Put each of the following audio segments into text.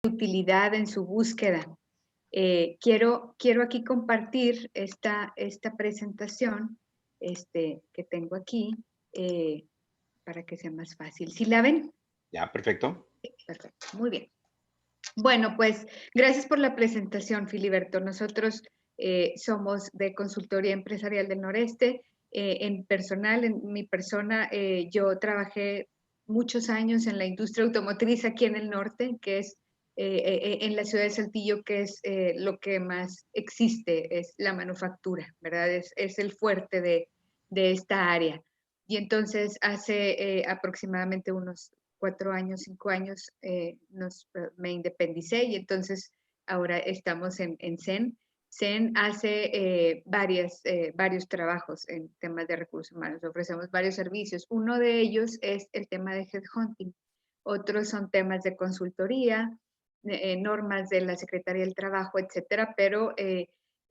utilidad en su búsqueda. Quiero aquí compartir esta presentación que tengo aquí para que sea más fácil. ¿Sí la ven? Ya, perfecto. Sí, perfecto, muy bien. Bueno, pues gracias por la presentación, Filiberto. Nosotros somos de Consultoría Empresarial del Noreste. En mi persona, yo trabajé muchos años en la industria automotriz aquí en el norte, que es en la ciudad de Saltillo, que es lo que más existe, es la manufactura, ¿verdad? Es el fuerte de esta área. Y entonces hace aproximadamente unos 4 años, 5 años, me independicé y entonces ahora estamos en CEN. CEN hace varios trabajos en temas de recursos humanos, ofrecemos varios servicios. Uno de ellos es el tema de headhunting, otros son temas de consultoría, normas de la Secretaría del Trabajo, etcétera, pero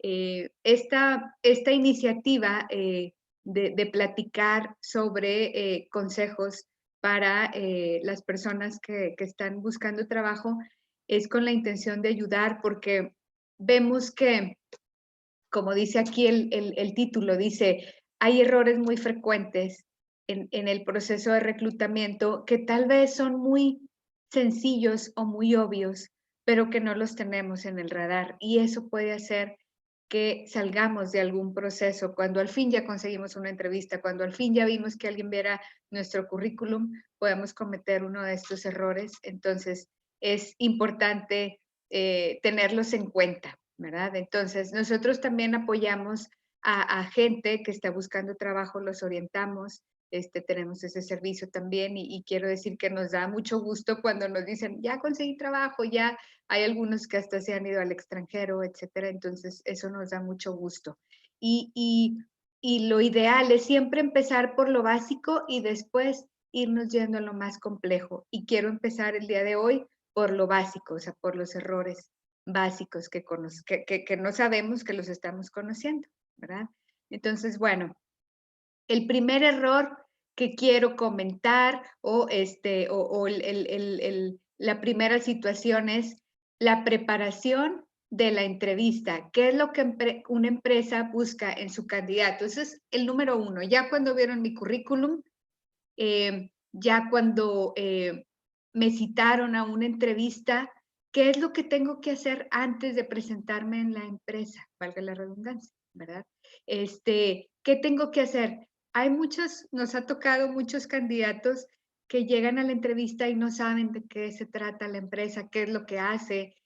esta iniciativa de platicar sobre consejos para las personas que están buscando trabajo es con la intención de ayudar porque vemos que, como dice aquí el título, dice, hay errores muy frecuentes en el proceso de reclutamiento que tal vez son muy sencillos o muy obvios, pero que no los tenemos en el radar y eso puede hacer que salgamos de algún proceso, cuando al fin ya conseguimos una entrevista, cuando al fin ya vimos que alguien viera nuestro currículum, podemos cometer uno de estos errores. Entonces, es importante tenerlos en cuenta, ¿verdad? Entonces, nosotros también apoyamos a gente que está buscando trabajo, los orientamos, tenemos ese servicio también y quiero decir que nos da mucho gusto cuando nos dicen, ya conseguí trabajo, ya hay algunos que hasta se han ido al extranjero, etcétera, entonces eso nos da mucho gusto. Y lo ideal es siempre empezar por lo básico y después irnos yendo a lo más complejo. Y quiero empezar el día de hoy por lo básico, o sea, por los errores básicos que no sabemos que los estamos conociendo, ¿verdad? Entonces, bueno, el primer error que quiero comentar la primera situación es la preparación de la entrevista. ¿Qué es lo que una empresa busca en su candidato? Ese es el número uno. Ya cuando vieron mi currículum, ya cuando me citaron a una entrevista, ¿qué es lo que tengo que hacer antes de presentarme en la empresa? Valga la redundancia, ¿verdad? ¿Qué tengo que hacer? Nos ha tocado muchos candidatos que llegan a la entrevista y no saben de qué se trata la empresa, qué es lo que hace,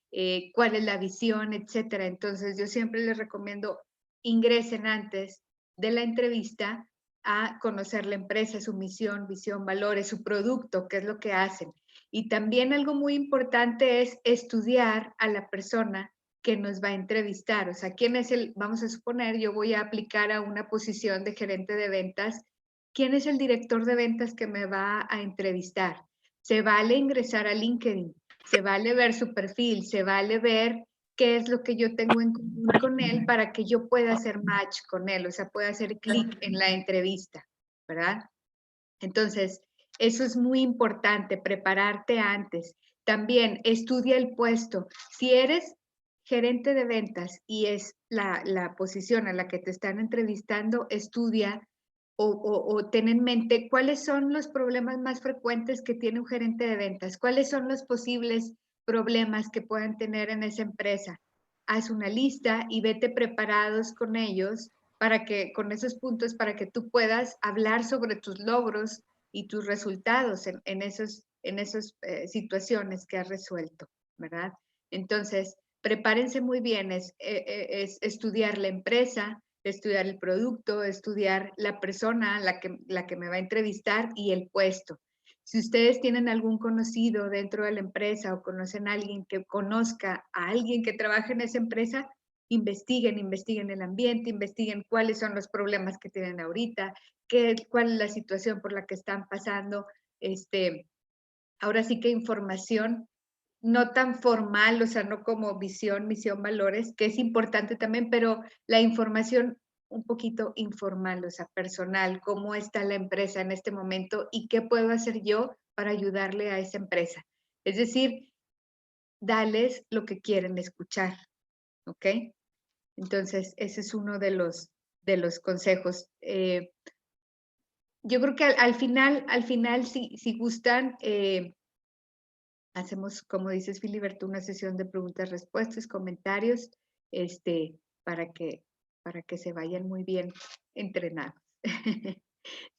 cuál es la visión, etcétera. Entonces, yo siempre les recomiendo ingresen antes de la entrevista a conocer la empresa, su misión, visión, valores, su producto, qué es lo que hacen. Y también algo muy importante es estudiar a la persona que nos va a entrevistar. O sea, vamos a suponer, yo voy a aplicar a una posición de gerente de ventas, ¿quién es el director de ventas que me va a entrevistar? Se vale ingresar a LinkedIn, se vale ver su perfil, se vale ver qué es lo que yo tengo en común con él para que yo pueda hacer match con él, o sea, pueda hacer clic en la entrevista, ¿verdad? Entonces, eso es muy importante, prepararte antes. También estudia el puesto. Si eres gerente de ventas y es la posición a la que te están entrevistando, estudia o ten en mente cuáles son los problemas más frecuentes que tiene un gerente de ventas, cuáles son los posibles problemas que puedan tener en esa empresa. Haz una lista y vete preparados con ellos con esos puntos, para que tú puedas hablar sobre tus logros y tus resultados en esas situaciones que has resuelto, ¿verdad? Entonces, prepárense muy bien, es estudiar la empresa, estudiar el producto, estudiar la persona, la que me va a entrevistar y el puesto. Si ustedes tienen algún conocido dentro de la empresa o conocen a alguien que conozca a alguien que trabaje en esa empresa, investiguen el ambiente, investiguen cuáles son los problemas que tienen ahorita, cuál es la situación por la que están pasando. Ahora sí que información no tan formal, o sea, no como visión, misión, valores, que es importante también, pero la información un poquito informal, o sea, personal, cómo está la empresa en este momento y qué puedo hacer yo para ayudarle a esa empresa. Es decir, dales lo que quieren escuchar, ¿ok? Entonces, ese es uno de los consejos. Yo creo que al final, si gustan, hacemos, como dices, Filiberto, una sesión de preguntas-respuestas, comentarios, este, para que, para que se vayan muy bien entrenados.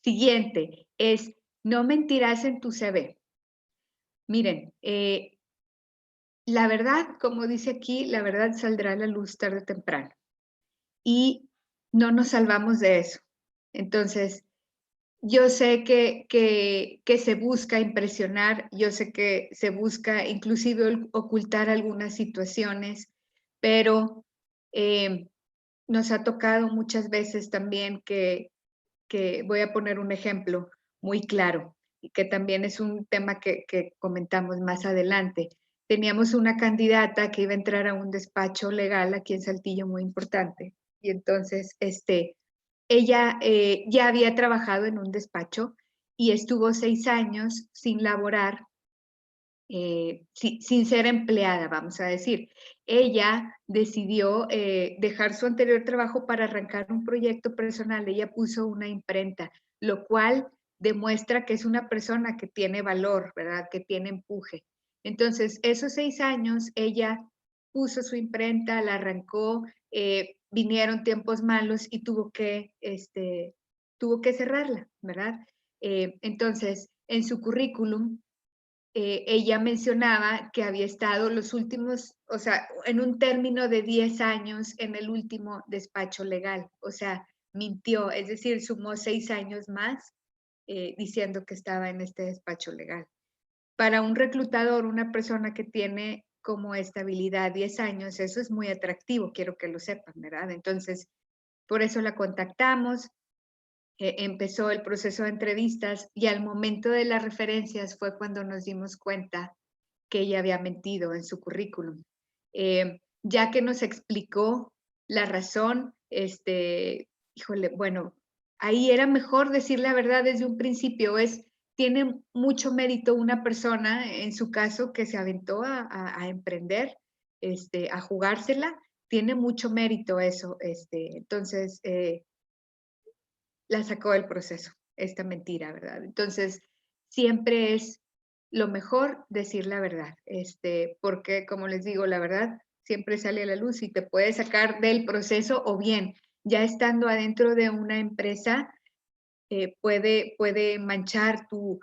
Siguiente es, no mentirás en tu CV. Miren, la verdad, como dice aquí, la verdad saldrá a la luz tarde o temprano. Y no nos salvamos de eso. Entonces, yo sé que se busca impresionar, yo sé que se busca inclusive ocultar algunas situaciones, pero nos ha tocado muchas veces también que voy a poner un ejemplo muy claro, y que también es un tema que comentamos más adelante. Teníamos una candidata que iba a entrar a un despacho legal aquí en Saltillo muy importante, y entonces, ella ya había trabajado en un despacho y estuvo 6 años sin laborar, sin ser empleada, vamos a decir. Ella decidió dejar su anterior trabajo para arrancar un proyecto personal. Ella puso una imprenta, lo cual demuestra que es una persona que tiene valor, ¿verdad? Que tiene empuje. Entonces, esos 6 años, ella puso su imprenta, la arrancó, vinieron tiempos malos y tuvo que cerrarla, ¿verdad? Entonces, en su currículum, ella mencionaba que había estado los últimos, o sea, en un término de 10 años en el último despacho legal, o sea, mintió, es decir, sumó 6 años más diciendo que estaba en este despacho legal. Para un reclutador, una persona que tiene como estabilidad 10 años, eso es muy atractivo, quiero que lo sepan, ¿verdad? Entonces, por eso la contactamos, empezó el proceso de entrevistas y al momento de las referencias fue cuando nos dimos cuenta que ella había mentido en su currículum. Ya que nos explicó la razón, híjole, bueno, ahí era mejor decir la verdad desde un principio. Tiene mucho mérito una persona, en su caso, que se aventó a emprender, a jugársela, tiene mucho mérito eso. Entonces, la sacó del proceso, esta mentira, ¿verdad? Entonces, siempre es lo mejor decir la verdad, porque como les digo, la verdad siempre sale a la luz y te puede sacar del proceso o bien, ya estando adentro de una empresa, puede manchar tu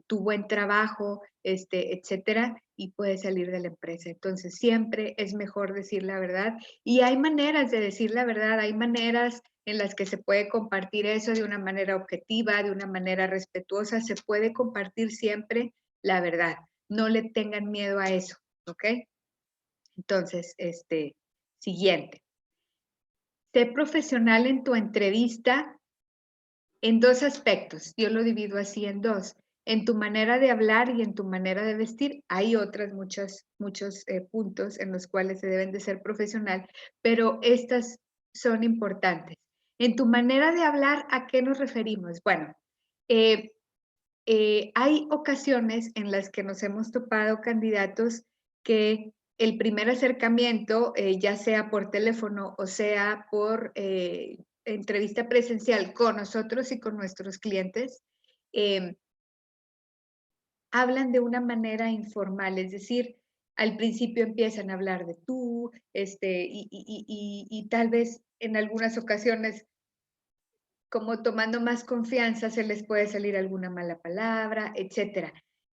buen trabajo, etcétera, y puede salir de la empresa. Entonces, siempre es mejor decir la verdad. Y hay maneras de decir la verdad, hay maneras en las que se puede compartir eso de una manera objetiva, de una manera respetuosa. Se puede compartir siempre la verdad. No le tengan miedo a eso, ¿ok? Entonces, siguiente. Sé profesional en tu entrevista en dos aspectos. Yo lo divido así en dos. En tu manera de hablar y en tu manera de vestir. Hay muchos puntos en los cuales se deben de ser profesional, pero estas son importantes. En tu manera de hablar, ¿a qué nos referimos? Bueno, eh, hay ocasiones en las que nos hemos topado candidatos que el primer acercamiento, ya sea por teléfono o sea por entrevista presencial con nosotros y con nuestros clientes, eh, hablan de una manera informal, es decir, al principio empiezan a hablar de tú, y tal vez en algunas ocasiones como tomando más confianza se les puede salir alguna mala palabra, etcétera.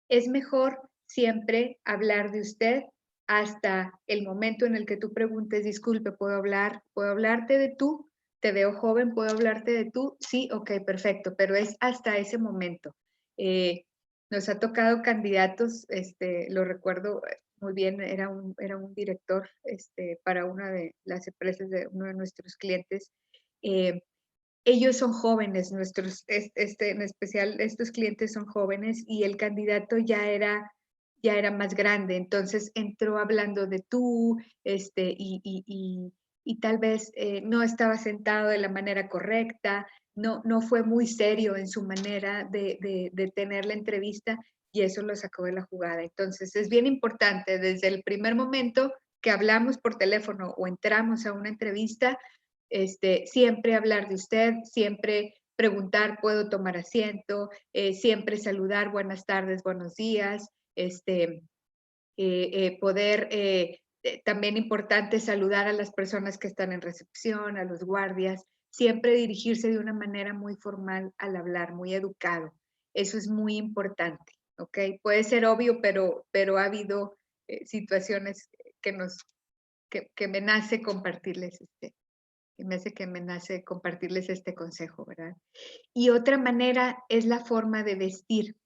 Es mejor siempre hablar de usted hasta el momento en el que tú preguntes, disculpe, ¿puedo hablarte de tú? Te veo joven, ¿puedo hablarte de tú? Sí, ok, perfecto, pero es hasta ese momento. Eh, Nos ha tocado candidatos, lo recuerdo muy bien, era un director para una de las empresas de uno de nuestros clientes. eh, Ellos son jóvenes, en especial estos clientes son jóvenes y el candidato ya era más grande, entonces entró hablando de tú, y tal vez no estaba sentado de la manera correcta, no fue muy serio en su manera de tener la entrevista y eso lo sacó de la jugada. Entonces, es bien importante desde el primer momento que hablamos por teléfono o entramos a una entrevista, siempre hablar de usted, siempre preguntar, ¿puedo tomar asiento? Siempre saludar, buenas tardes, buenos días, poder, también importante saludar a las personas que están en recepción, a los guardias, siempre dirigirse de una manera muy formal al hablar, muy educado. Eso es muy importante, ¿ok? Puede ser obvio, pero ha habido situaciones que me nace compartirles que me nace compartirles este consejo, ¿verdad? Y otra manera es la forma de vestir.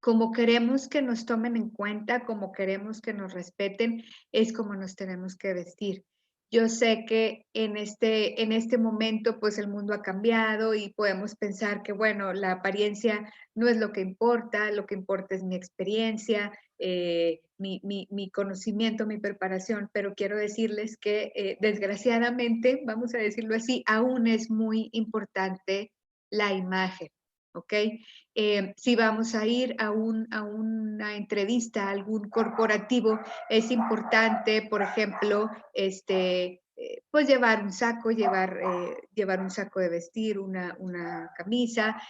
Como queremos que nos tomen en cuenta, como queremos que nos respeten, es como nos tenemos que vestir. Yo sé que en este momento, pues el mundo ha cambiado y podemos pensar que, bueno, la apariencia no es lo que importa es mi experiencia, mi conocimiento, mi preparación, pero quiero decirles que desgraciadamente, vamos a decirlo así, aún es muy importante la imagen, ¿ok? Si vamos a ir a una entrevista, a algún corporativo, es importante, por ejemplo, pues llevar un saco de vestir, una camisa,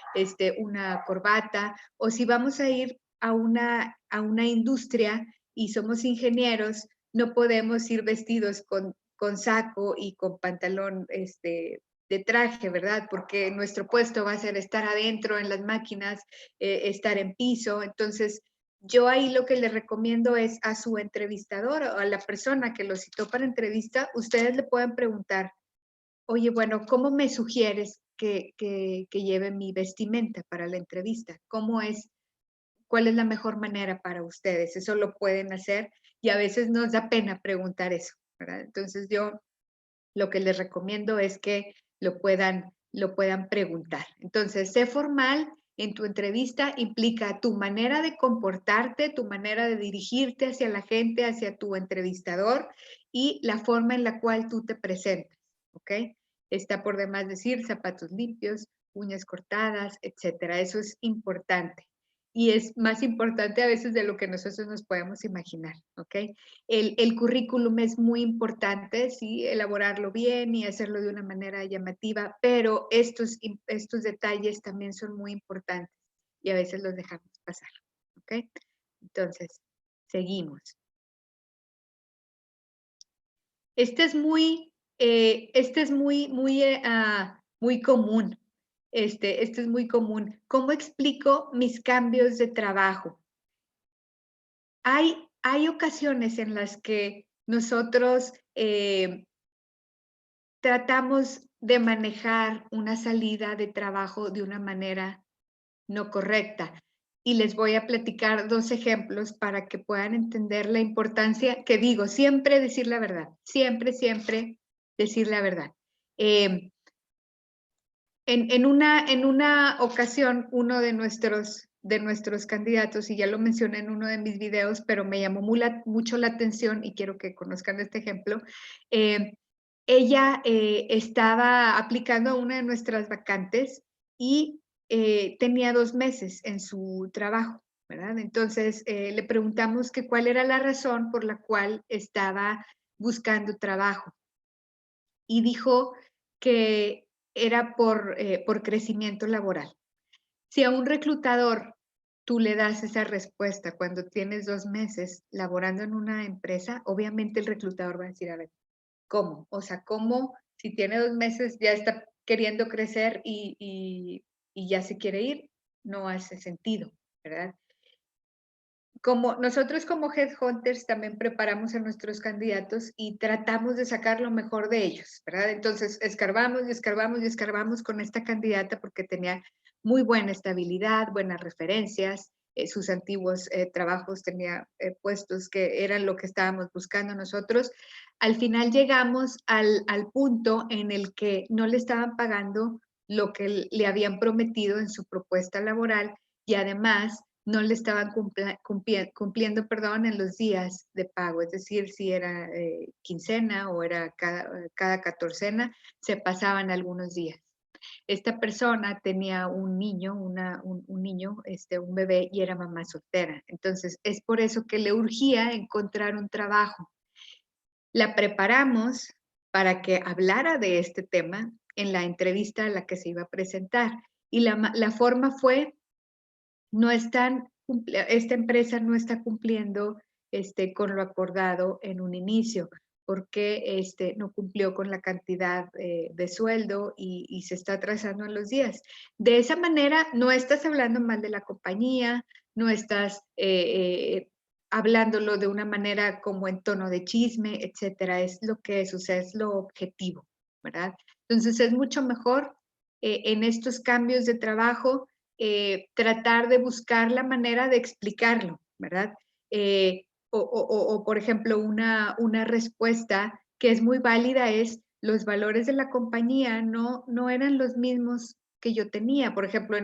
una corbata, o si vamos a ir a una industria y somos ingenieros, no podemos ir vestidos con saco y con pantalón, de traje, ¿verdad? Porque nuestro puesto va a ser estar adentro en las máquinas, estar en piso. Entonces, yo ahí lo que le recomiendo es a su entrevistador o a la persona que lo citó para entrevista, ustedes le pueden preguntar, oye, bueno, ¿cómo me sugieres que lleve mi vestimenta para la entrevista? ¿Cómo es? ¿Cuál es la mejor manera para ustedes? Eso lo pueden hacer y a veces nos da pena preguntar eso, ¿verdad? Entonces yo lo que les recomiendo es que lo puedan preguntar. Entonces, sé formal en tu entrevista implica tu manera de comportarte, tu manera de dirigirte hacia la gente, hacia tu entrevistador y la forma en la cual tú te presentas, ¿ok? Está por demás decir zapatos limpios, uñas cortadas, etcétera. Eso es importante. Y es más importante a veces de lo que nosotros nos podemos imaginar, ¿ok? El currículum es muy importante, sí, elaborarlo bien y hacerlo de una manera llamativa, pero estos detalles también son muy importantes y a veces los dejamos pasar, ¿ok? Entonces, seguimos. Este es muy común. Este es muy común. ¿Cómo explico mis cambios de trabajo? Hay ocasiones en las que nosotros tratamos de manejar una salida de trabajo de una manera no correcta. Y les voy a platicar 2 ejemplos para que puedan entender la importancia que digo, siempre decir la verdad, siempre, siempre decir la verdad. En una ocasión, uno de nuestros candidatos, y ya lo mencioné en uno de mis videos, pero me llamó mucho la atención y quiero que conozcan este ejemplo. Ella estaba aplicando a una de nuestras vacantes y tenía 2 meses en su trabajo, ¿verdad? Entonces le preguntamos que cuál era la razón por la cual estaba buscando trabajo y dijo que era por crecimiento laboral. Si a un reclutador tú le das esa respuesta cuando tienes 2 meses laborando en una empresa, obviamente el reclutador va a decir, a ver, ¿cómo? O sea, ¿cómo si tiene 2 meses ya está queriendo crecer y ya se quiere ir? No hace sentido, ¿verdad? Nosotros como headhunters también preparamos a nuestros candidatos y tratamos de sacar lo mejor de ellos, ¿verdad? Entonces, escarbamos y escarbamos y escarbamos con esta candidata porque tenía muy buena estabilidad, buenas referencias, sus antiguos trabajos tenía puestos que eran lo que estábamos buscando nosotros. Al final llegamos al punto en el que no le estaban pagando lo que le habían prometido en su propuesta laboral y además no le estaban cumpliendo, perdón, en los días de pago, es decir, si era quincena o era cada catorcena, se pasaban algunos días. Esta persona tenía un niño, un niño, un bebé, y era mamá soltera. Entonces, es por eso que le urgía encontrar un trabajo. La preparamos para que hablara de este tema en la entrevista a la que se iba a presentar. Y la forma fue, esta empresa no está cumpliendo con lo acordado en un inicio, porque no cumplió con la cantidad de sueldo y se está atrasando en los días. De esa manera, no estás hablando mal de la compañía, no estás hablándolo de una manera como en tono de chisme, etcétera. Es lo que es, o sea, es lo objetivo, ¿verdad? Entonces, es mucho mejor en estos cambios de trabajo tratar de buscar la manera de explicarlo, ¿verdad? Por ejemplo, una respuesta que es muy válida es: los valores de la compañía no eran los mismos que yo tenía, por ejemplo,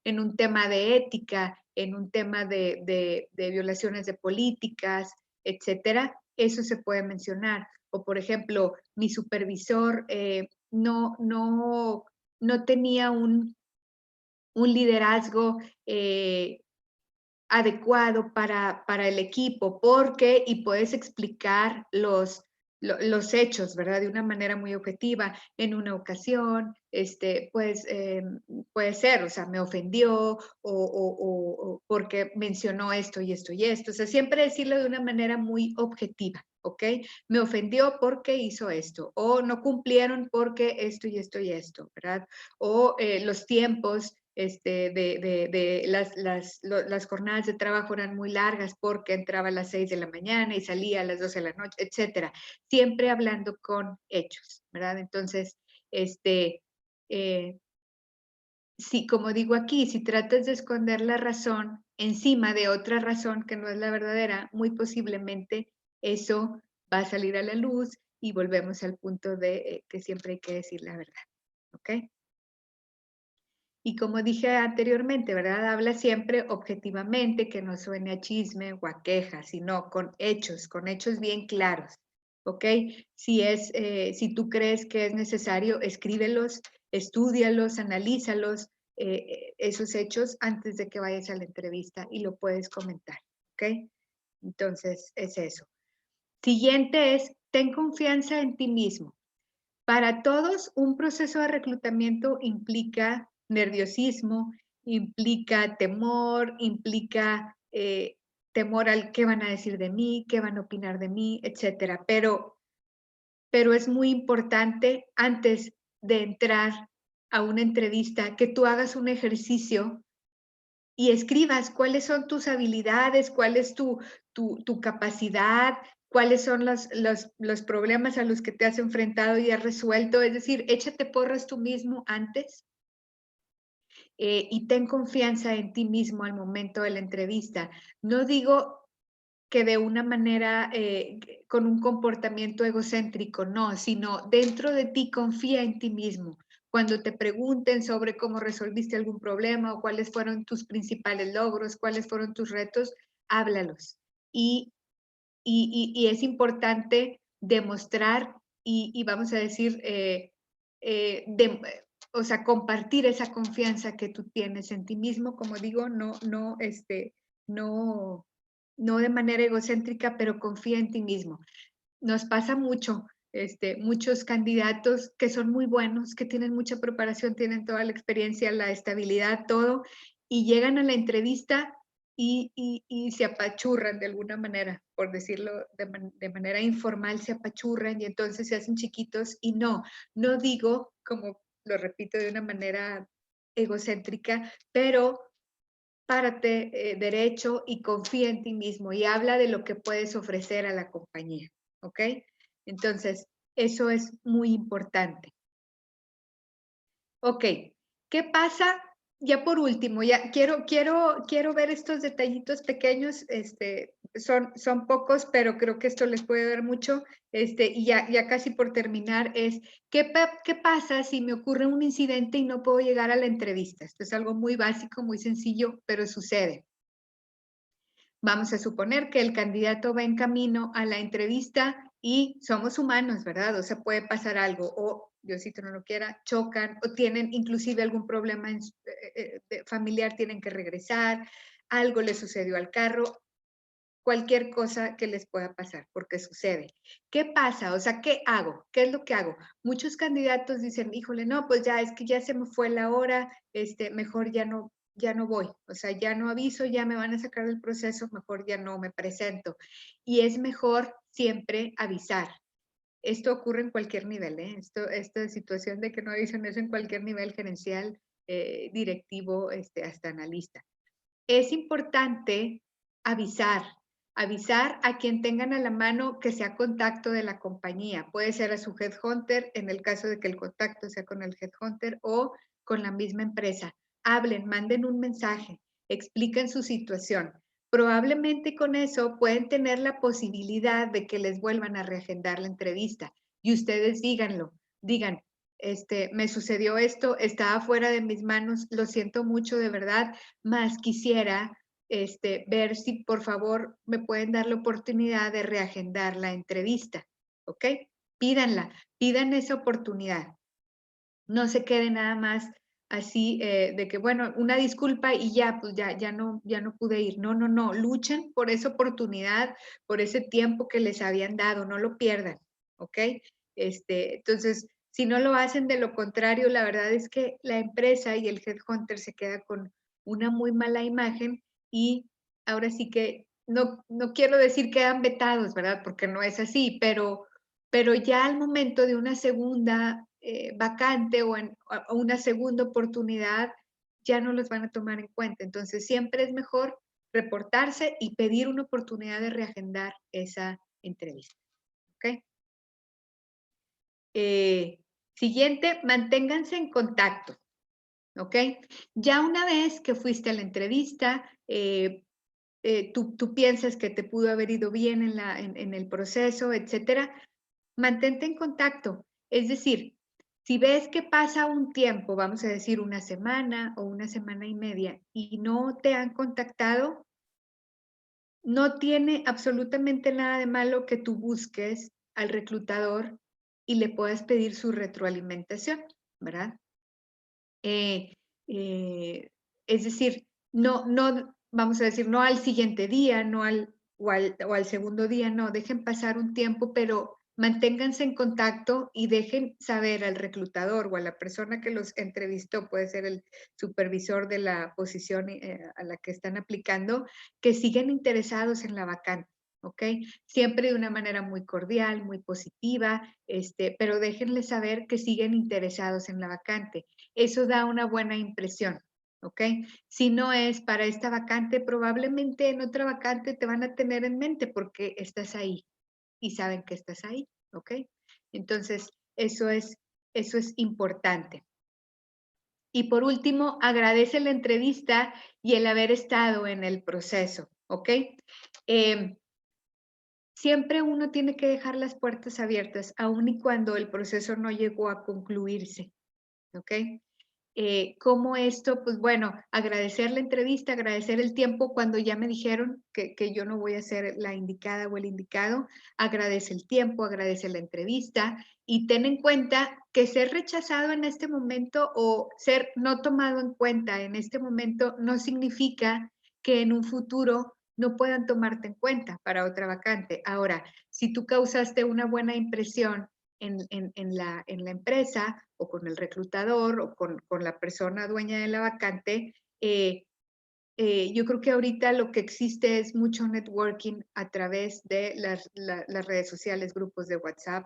en un tema de ética, en un tema de violaciones de políticas, etcétera, eso se puede mencionar. O, por ejemplo, mi supervisor no tenía un liderazgo adecuado para el equipo, porque, y puedes explicar los hechos, ¿verdad? De una manera muy objetiva. En una ocasión, pues, puede ser, o sea, me ofendió o porque mencionó esto y esto y esto. O sea, siempre decirlo de una manera muy objetiva, ¿ok? Me ofendió porque hizo esto, o no cumplieron porque esto y esto y esto, ¿verdad? O los tiempos de las jornadas de trabajo eran muy largas porque entraba a las 6 de la mañana y salía a las 12 de la noche, etcétera. Siempre hablando con hechos, ¿verdad? Entonces, eh, sí, como digo aquí, si tratas de esconder la razón encima de otra razón que no es la verdadera, muy posiblemente eso va a salir a la luz y volvemos al punto de que siempre hay que decir la verdad, ¿ok? Y como dije anteriormente, ¿verdad? Habla siempre objetivamente, que no suene a chisme o a queja, sino con hechos bien claros, ¿ok? Si tú crees que es necesario, escríbelos, estúdialos, analízalos, esos hechos antes de que vayas a la entrevista y lo puedes comentar, ¿ok? Entonces, es eso. Siguiente es, ten confianza en ti mismo. Para todos, un proceso de reclutamiento implica nerviosismo, implica temor, implica temor al qué van a decir de mí, qué van a opinar de mí, etcétera. Pero es muy importante antes de entrar a una entrevista que tú hagas un ejercicio y escribas cuáles son tus habilidades, cuál es tu capacidad, cuáles son los problemas a los que te has enfrentado y has resuelto. Es decir, échate porras tú mismo antes y ten confianza en ti mismo al momento de la entrevista. No digo que de una manera, con un comportamiento egocéntrico, no, sino dentro de ti confía en ti mismo. Cuando te pregunten sobre cómo resolviste algún problema o cuáles fueron tus principales logros, cuáles fueron tus retos, háblalos. Y, y es importante demostrar y vamos a decir, o sea, compartir esa confianza que tú tienes en ti mismo, como digo, no, no de manera egocéntrica, pero confía en ti mismo. Nos pasa mucho, muchos candidatos que son muy buenos, que tienen mucha preparación, tienen toda la experiencia, la estabilidad, todo, y llegan a la entrevista y se apachurran de alguna manera, por decirlo de manera informal, se apachurran y entonces se hacen chiquitos y no digo, como lo repito de una manera egocéntrica, pero párate derecho y confía en ti mismo y habla de lo que puedes ofrecer a la compañía, ¿ok? Entonces, eso es muy importante. Ok, ¿qué pasa? Ya por último, ya quiero ver estos detallitos pequeños, son pocos, pero creo que esto les puede dar mucho, y ya casi por terminar es, ¿qué pasa si me ocurre un incidente y no puedo llegar a la entrevista? Esto es algo muy básico, muy sencillo, pero sucede. Vamos a suponer que el candidato va en camino a la entrevista y somos humanos, ¿verdad? O sea, puede pasar algo. Diosito no lo quiera, chocan o tienen inclusive algún problema familiar, tienen que regresar, algo le sucedió al carro, cualquier cosa que les pueda pasar, porque sucede. ¿Qué pasa? O sea, ¿qué hago? ¿Qué es lo que hago? Muchos candidatos dicen, híjole, no, pues ya es que ya se me fue la hora, mejor ya no voy, o sea, ya no aviso, ya me van a sacar del proceso, mejor ya no me presento. Y es mejor siempre avisar. Esto ocurre en cualquier nivel, ¿eh? Esta situación de que no avisan eso en cualquier nivel gerencial, directivo, hasta analista. Es importante avisar, avisar a quien tengan a la mano que sea contacto de la compañía. Puede ser a su headhunter, en el caso de que el contacto sea con el headhunter o con la misma empresa. Hablen, manden un mensaje, expliquen su situación. Probablemente con eso pueden tener la posibilidad de que les vuelvan a reagendar la entrevista y ustedes díganlo, digan, me sucedió esto, estaba fuera de mis manos, lo siento mucho de verdad, más quisiera ver si por favor me pueden dar la oportunidad de reagendar la entrevista, ¿ok? Pídanla, pidan esa oportunidad. No se quede nada más así de que, bueno, una disculpa y ya, pues ya no pude ir. No, no, no, luchen por esa oportunidad, por ese tiempo que les habían dado, no lo pierdan, ¿ok? Entonces, si no lo hacen, de lo contrario, la verdad es que la empresa y el headhunter se queda con una muy mala imagen y ahora sí que no quiero decir quedan vetados, ¿verdad? Porque no es así, pero ya al momento de una segunda vacante o una segunda oportunidad, ya no los van a tomar en cuenta. Entonces, siempre es mejor reportarse y pedir una oportunidad de reagendar esa entrevista. ¿Ok? Siguiente, manténganse en contacto. ¿Ok? Ya una vez que fuiste a la entrevista, tú piensas que te pudo haber ido bien en el proceso, etcétera, mantente en contacto. Es decir, si ves que pasa un tiempo, vamos a decir una semana o una semana y media, y no te han contactado, no tiene absolutamente nada de malo que tú busques al reclutador y le puedas pedir su retroalimentación, ¿verdad? Eh, eh, es decir, no, vamos a decir, no al siguiente día, no o al segundo día, no, dejen pasar un tiempo, pero manténganse en contacto y dejen saber al reclutador o a la persona que los entrevistó, puede ser el supervisor de la posición a la que están aplicando, que siguen interesados en la vacante. ¿Ok? Siempre de una manera muy cordial, muy positiva, pero déjenles saber que siguen interesados en la vacante. Eso da una buena impresión, ¿ok? Si no es para esta vacante, probablemente en otra vacante te van a tener en mente porque estás ahí y saben que estás ahí, ¿ok? Entonces, eso es importante. Y por último, agradece la entrevista y el haber estado en el proceso, ¿ok? Siempre uno tiene que dejar las puertas abiertas, aun y cuando el proceso no llegó a concluirse, ¿ok? Cómo esto, pues bueno, agradecer la entrevista, agradecer el tiempo cuando ya me dijeron que yo no voy a ser la indicada o el indicado, agradece el tiempo, agradece la entrevista y ten en cuenta que ser rechazado en este momento o ser no tomado en cuenta en este momento no significa que en un futuro no puedan tomarte en cuenta para otra vacante. Ahora, si tú causaste una buena impresión en la empresa o con el reclutador o con la persona dueña de la vacante, yo creo que ahorita lo que existe es mucho networking a través de las redes sociales, grupos de WhatsApp,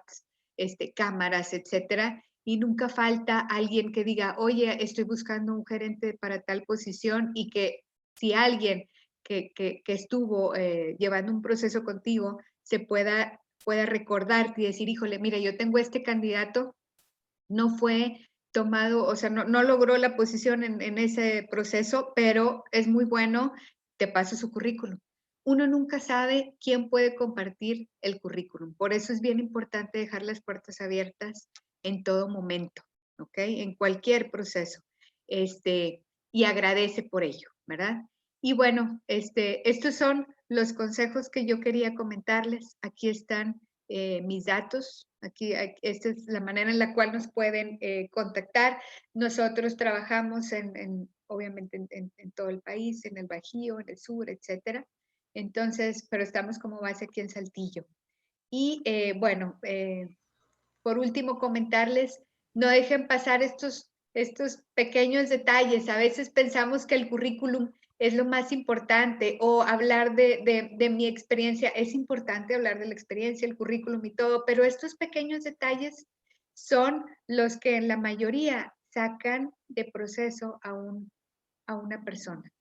cámaras, etcétera, y nunca falta alguien que diga, oye, estoy buscando un gerente para tal posición y que si alguien que estuvo llevando un proceso contigo se pueda recordarte y decir, híjole, mira, yo tengo este candidato, no fue tomado, o sea, no logró la posición en ese proceso, pero es muy bueno, te paso su currículum. Uno nunca sabe quién puede compartir el currículum. Por eso es bien importante dejar las puertas abiertas en todo momento, ¿ok? En cualquier proceso. Y agradece por ello, ¿verdad? Y bueno, estos son los consejos que yo quería comentarles. Aquí están mis datos. Esta es la manera en la cual nos pueden contactar. Nosotros trabajamos obviamente en todo el país, en el Bajío, en el sur, etcétera. Entonces, pero estamos como base aquí en Saltillo. Y bueno, por último, comentarles, no dejen pasar estos pequeños detalles. A veces pensamos que el currículum es lo más importante o hablar de mi experiencia. Es importante hablar de la experiencia, el currículum y todo, pero estos pequeños detalles son los que en la mayoría sacan de proceso a una persona.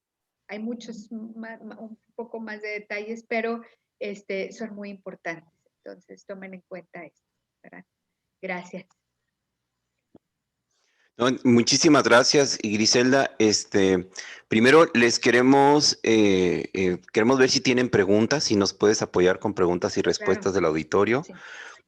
Hay muchos, un poco más de detalles, pero son muy importantes. Entonces, tomen en cuenta esto, ¿verdad? Gracias. No, muchísimas gracias, y Griselda. Primero les queremos ver si tienen preguntas, si nos puedes apoyar con preguntas y respuestas Claro, del auditorio. sí,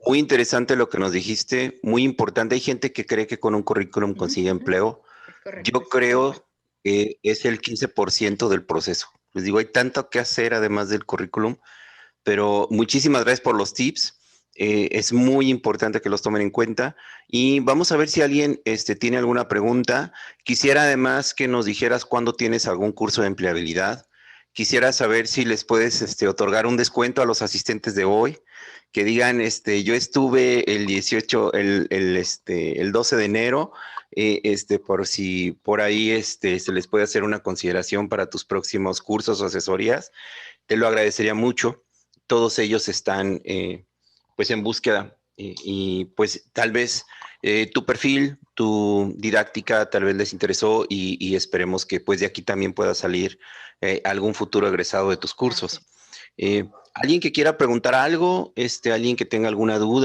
Muy interesante lo que nos dijiste, muy importante. Hay gente que cree que con un currículum consigue empleo. es correcto. Yo creo que es el 15% del proceso. Les digo, hay tanto que hacer además del currículum, pero muchísimas gracias por los tips. Es muy importante que los tomen en cuenta y vamos a ver si alguien tiene alguna pregunta. Quisiera además que nos dijeras cuándo tienes algún curso de empleabilidad. Quisiera saber si les puedes otorgar un descuento a los asistentes de hoy, que digan, yo estuve el 18, el 12 de enero, por si por ahí se les puede hacer una consideración para tus próximos cursos o asesorías. Te lo agradecería mucho. Todos ellos están pues en búsqueda y pues tal vez tu perfil, tu didáctica tal vez les interesó y esperemos que pues de aquí también pueda salir algún futuro egresado de tus cursos. Gracias. ¿Alguien que quiera preguntar algo? ¿Alguien que tenga alguna duda?